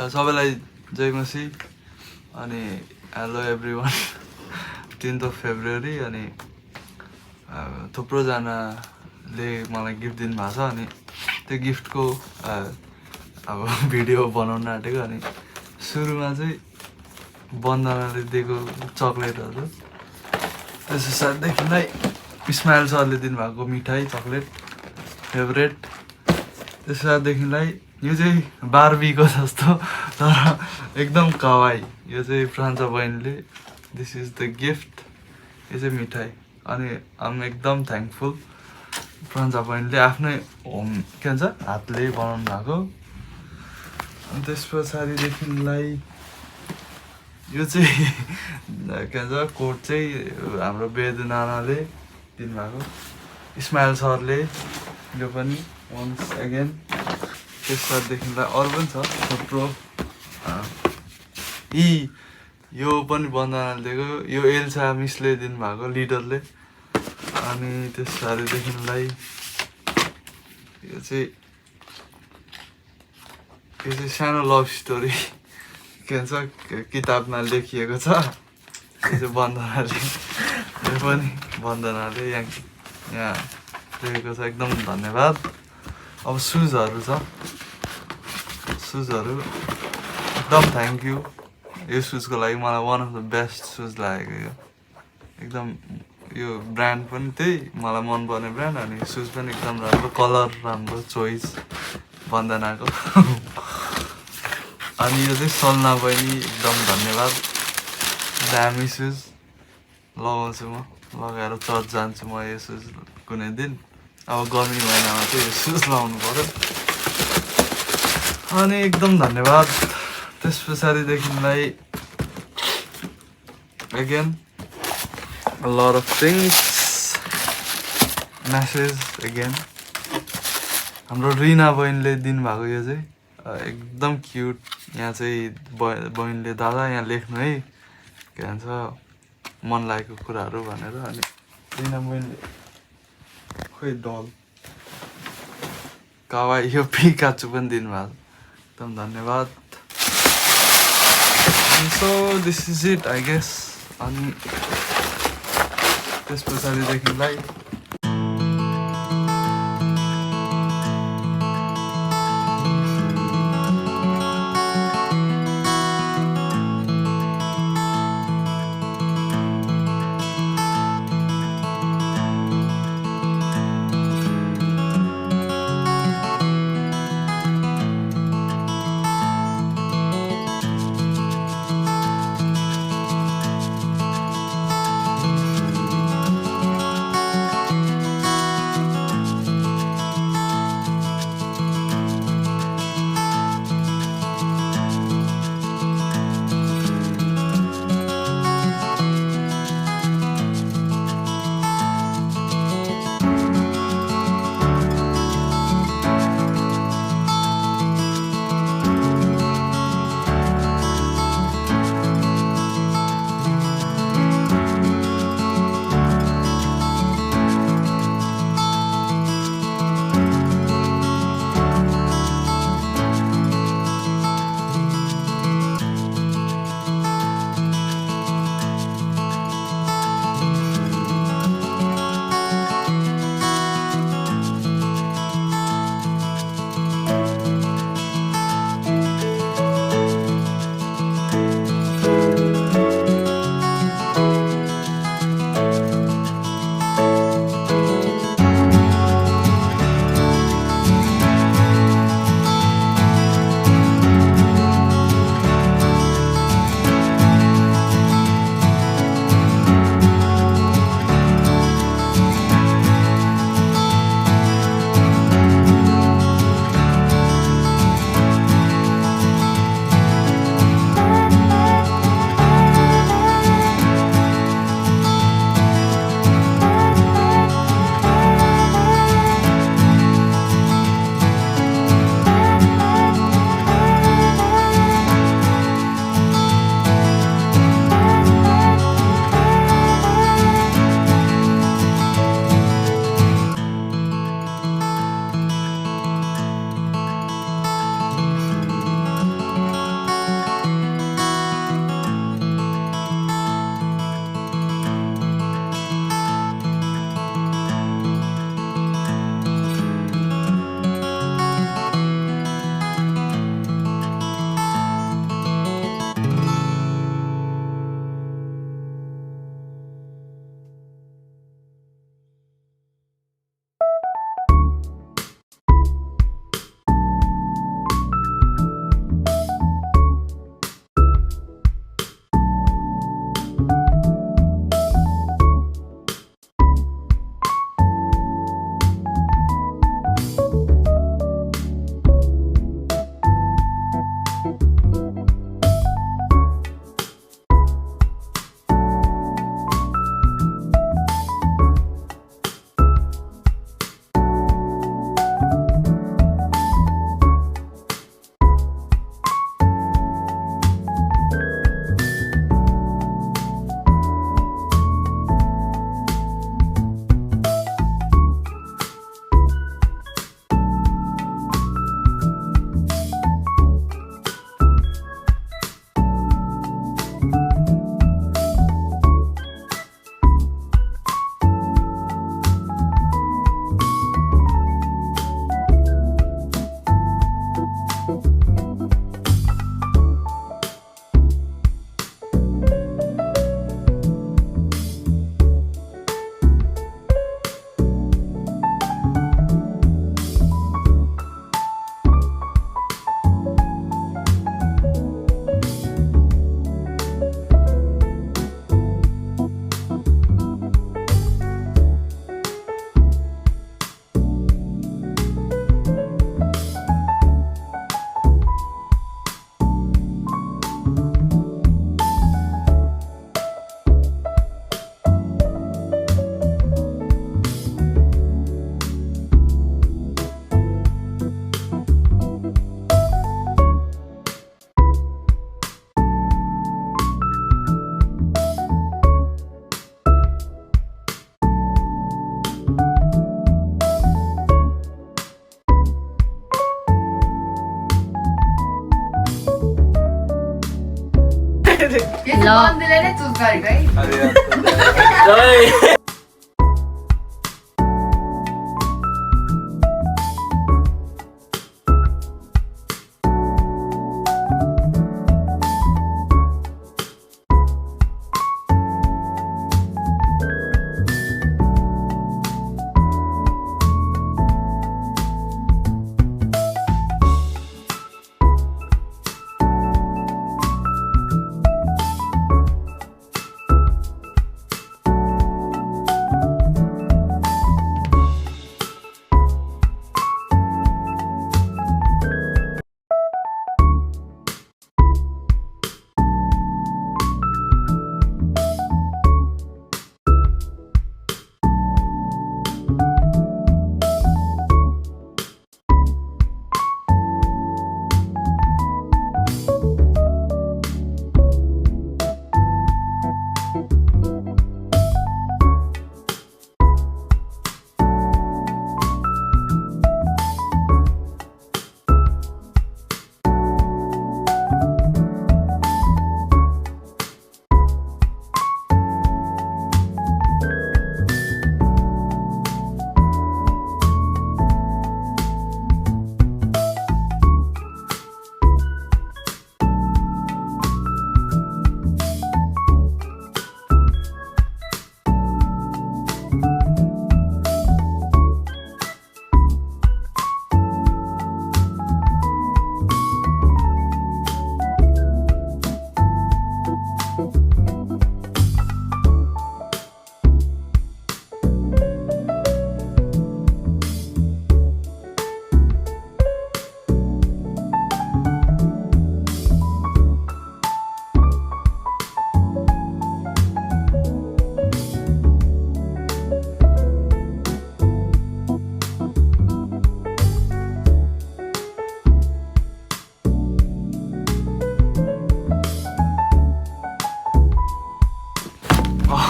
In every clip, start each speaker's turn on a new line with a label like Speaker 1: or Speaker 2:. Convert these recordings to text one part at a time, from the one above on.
Speaker 1: सबैलाई जय मसी अनि hello everyone 10th of February अनि थुप्रो जनाले मलाई गिफ्ट दिनुभएको छ अनि त्यो गिफ्टको अब भिडियो बनाउन आँटेको अनि सुरुमा चाहिँ वन्दनाले दिएको चकलेटहरू त्यसो साथदेखिलाई इस्माइल सरले दिनुभएको मिठाई चकलेट फेभरेट त्यसो साथदेखिलाई यो चाहिँ बार्बीको जस्तो तर एकदम कवाई यो चाहिँ फ्रान्सा बहिनीले दिस इज द गिफ्ट यो चाहिँ मिठाई अनि आम एकदम थ्याङ्कफुल फ्रान्सा बहिनीले आफ्नै होम के भन्छ हातले बनाउनु भएको अनि त्यस पछाडिदेखिलाई यो चाहिँ के भन्छ कोट चाहिँ हाम्रो वेद नानाले दिनुभएको इस्माइल सरले यो पनि वन्स एगेन त्यस पछाडिदेखिलाई अरू पनि छ थुप्रो यो पनि वन्दनाले दिएको यो एल्सा मिसले दिनुभएको लिडरले अनि त्यस पछाडिदेखिलाई यो चाहिँ सानो लभ स्टोरी के भन्छ किताबमा लेखिएको छ यो चाहिँ वन्दनाले यो पनि वन्दनाले यहाँ दिएको छ एकदम धन्यवाद अब सुजहरू छ सुजहरू एकदम थ्याङ्क यू यो सुजको लागि मलाई one of the best shoes लागेको यो एकदम यो ब्रान्ड पनि त्यही मलाई मनपर्ने ब्रान्ड अनि सुज पनि एकदम राम्रो कलर राम्रो चोइस वन्दनाको अनि यो चाहिँ सल्ना बहिनी एकदम धन्यवाद दामी सुज लगाउँछु म लगाएर चर्च जान्छु म यो सुज कुनै दिन अब गर्मी महिनामा चाहिँ यो सुज लगाउनु पर्यो अनि एकदम धन्यवाद त्यस पछाडिदेखिलाई again a lot of things message again हाम्रो रिना बहिनीले दिनुभएको यो चाहिँ एकदम क्युट यहाँ चाहिँ बहिनीले दादा यहाँ लेख्नु है के भन्छ मन लागेको कुराहरू भनेर अनि रिना बहिनीले खोइ डल कावाई यो पिकाचु पनि दिनुभएको एकदम धन्यवाद so this is it I guess अनि त्यस पछाडिदेखिलाई
Speaker 2: यसो बन्दीले नै चुज गरेको है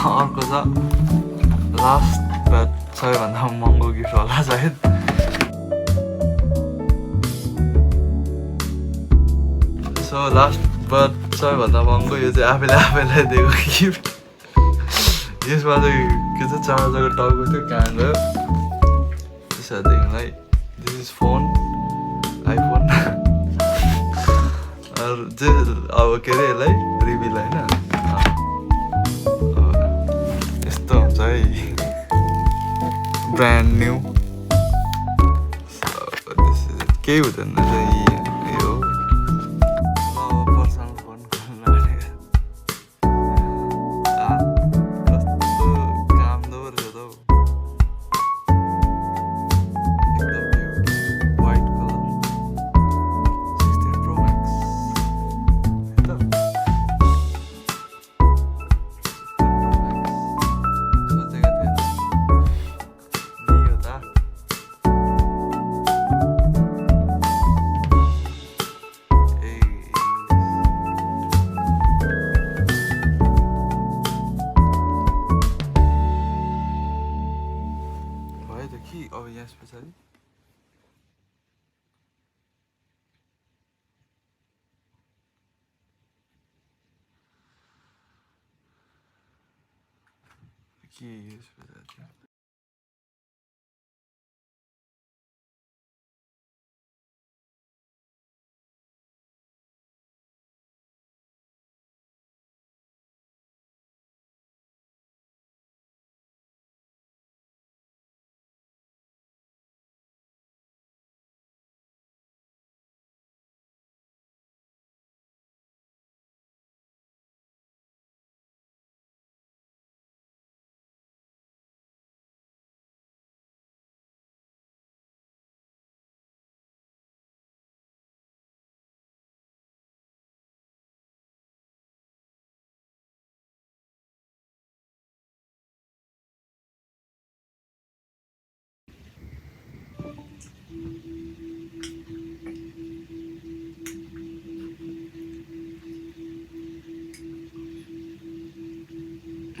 Speaker 1: अर्को छ लास्ट बट सबैभन्दा महँगो गिफ्ट होला सायद सो लास्ट बट सबैभन्दा महँगो यो चाहिँ आफैलाई दिएको गिफ्ट यसमा चाहिँ के छ चार्जरको टाउको थियो कहाँ गयो त्यसैदेखिलाई दिस इज फोन आइफोन अब के अरे यसलाई रिभिल होइन यस्तो हुन्छ है ब्रान्ड न्यू केही हुँदैन यो पर्सनल फोन कस्तो काम नगर्छ त एकदम वाइट कलर 16 Pro Max अब यस पछाडि के यस पछाडि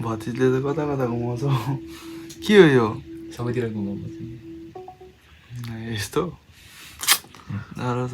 Speaker 1: भतिजले त कता कता घुमाउँछ के हो यो
Speaker 3: सबैतिर घुमाउँछ
Speaker 1: यस्तो र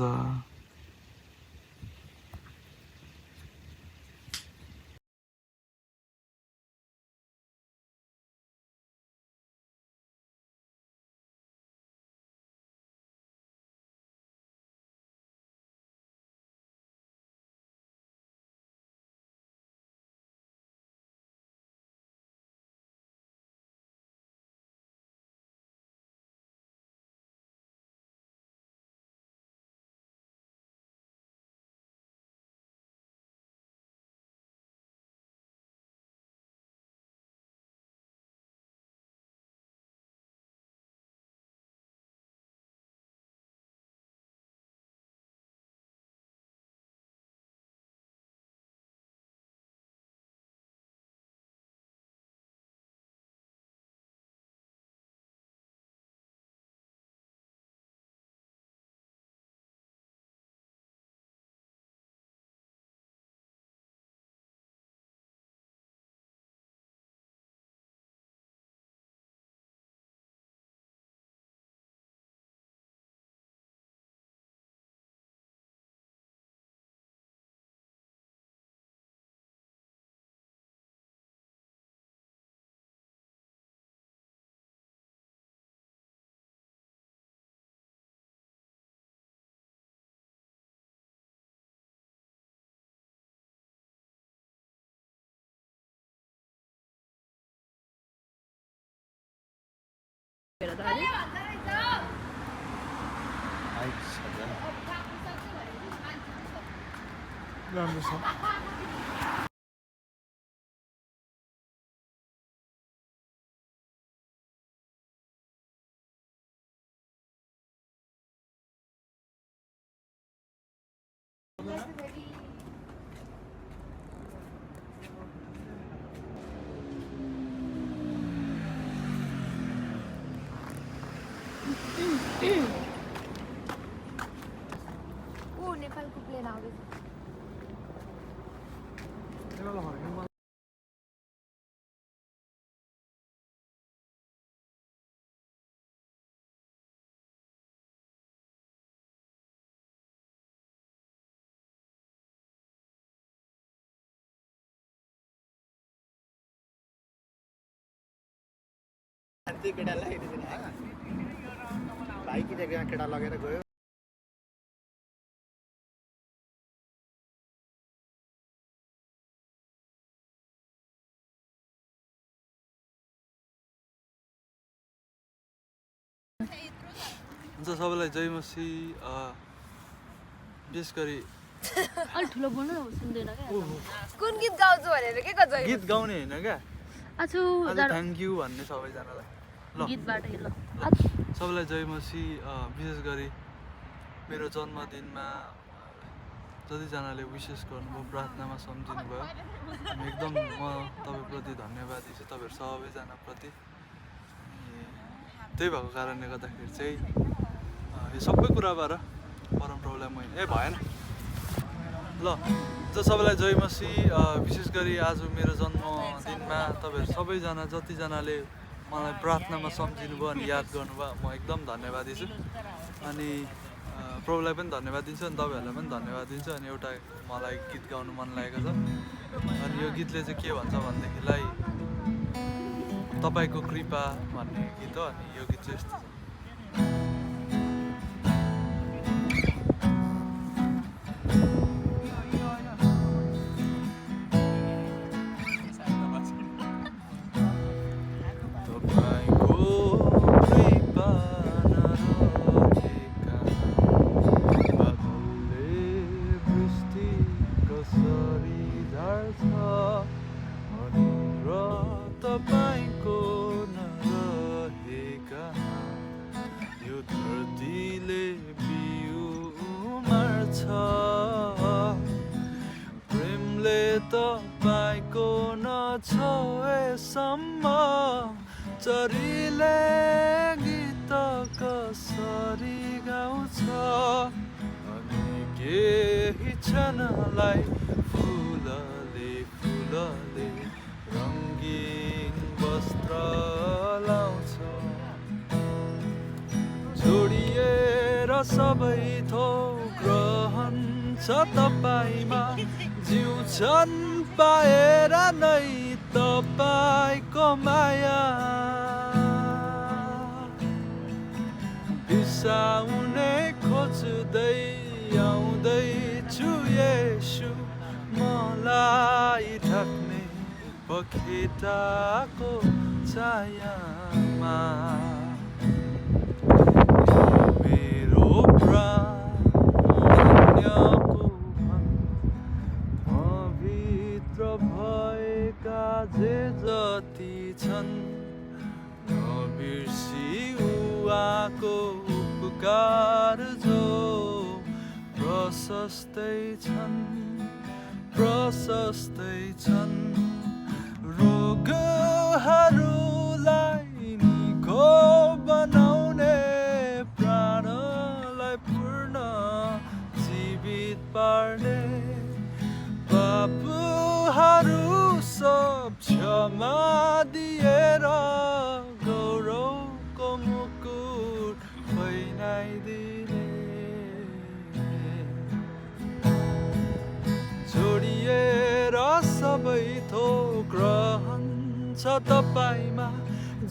Speaker 1: राम्रो छ
Speaker 2: नेपालको प्लेन आउँदैछ
Speaker 3: भाइ कि केटा लगेर गयो
Speaker 1: हुन्छ सबैलाई जय मसी विशेष गरी
Speaker 4: अलि ठुलो बोल्नु सुन्दैन क्या
Speaker 2: कुन गीत गाउँछु भनेर के गजै
Speaker 1: गीत गाउने होइन क्या
Speaker 4: आजु
Speaker 1: आज थ्याङ्क यू भन्ने सबैजनालाई ल
Speaker 4: गीतबाट ल
Speaker 1: सबैलाई जय मसी विशेष गरी मेरो जन्मदिनमा जतिजनाले विशेष गर्नुभयो प्रार्थनामा सम्झिनु भयो अनि एकदम म तपाईँप्रति धन्यवादी छु तपाईँहरू सबैजनाप्रति त्यही भएको कारणले गर्दाखेरि चाहिँ यो सबै कुराबाट परम प्रब्लम होइन भएन ल सबैलाई जय मसी विशेष गरी आज मेरो जन्मदिनमा तपाईँहरू सबैजना जतिजनाले मलाई प्रार्थनामा सम्झिनु भयो अनि याद गर्नुभयो म एकदम धन्यवादी छु अनि प्रभुलाई पनि धन्यवाद दिन्छु अनि तपाईँहरूलाई पनि धन्यवाद दिन्छु अनि एउटा मलाई गीत गाउनु मन लागेको छ अनि यो गीतले चाहिँ के भन्छ भनेदेखिलाई तपाईँको कृपा भन्ने गीत हो अनि यो गीत चाहिँ यस्तो छ तपाईँको नरहेका यो धरतीले बिउ उमार्छ प्रेमले तपाईँको नछोएसम्म चरीले गीत कसरी गाउँछ अनि केही क्षणलाई फुलले रङ्गीन वस्त्र लाउँछ जोडिएर सबै थोक रहन्छ तपाईँमा जिउँछन् पाएर नै तपाईँको माया बिसाउने खोज्दै आउँदैछु येशू मलाई ढाक्ने पखेटाको छायामा मेरो प्राणको म भित्र भएका जे जति छन् नबिर्सी उहाँको उपकार जो प्रशस्तै छन् रोगहरूलाई निको बनाउने प्राणलाई पूर्ण जीवित पार्ने पापहरू सब क्षमा दिएर गौरवको मुकुट पहिनाइदिने जोडिएर सबै थोक रहन्छ तपाईँमा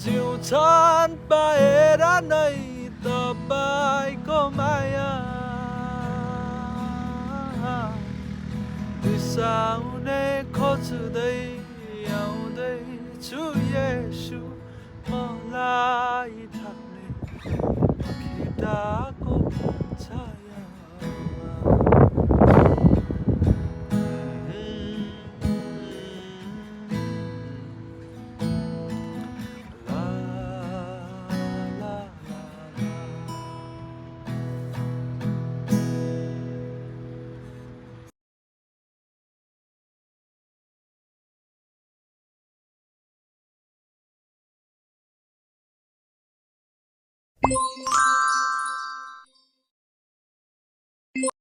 Speaker 1: जिउँछन् पाएर नै तपाईँको माया बिसाउने खोज्दै आउँदैछु येशू मलाई ढाक्ने ताराको छायामा ला ला ला